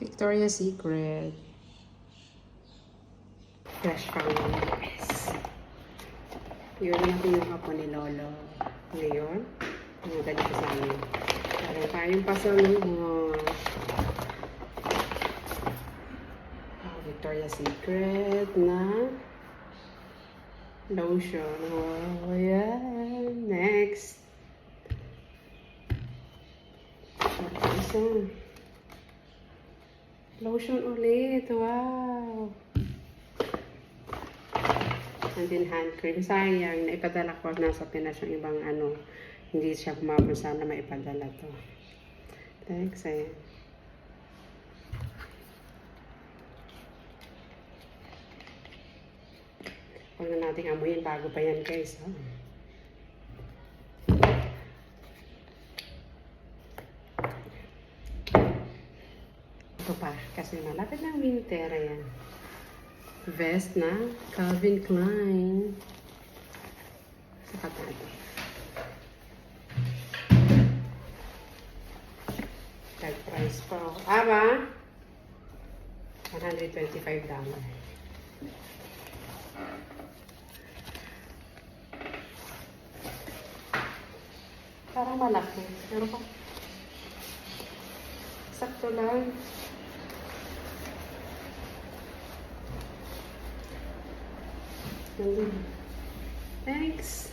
Victoria's Secret. Fresh fountain, guys. Yun natin yung apo ni Lolo. Ngayon, pumunta dito sa amin. Meron tayong pasalubong. Victoria's Secret na lotion. Oh, yan. Next. Isa. Lotion ulit. Wow. And then hand cream. Sayang, naipadala ko nasa Pinas yung ibang ano. Hindi siya kumabot. Sana maipadala to. Thanks, ayan. Huwag na natin amuyin bago pa yan, guys. Oh. Ito pa, kasi malapit ng winter. Ayan. Vest na Calvin Klein. Sakat natin. Tag price po. Aba? $125. Parang malaki. Pero pa. Sakto lang. Thanks.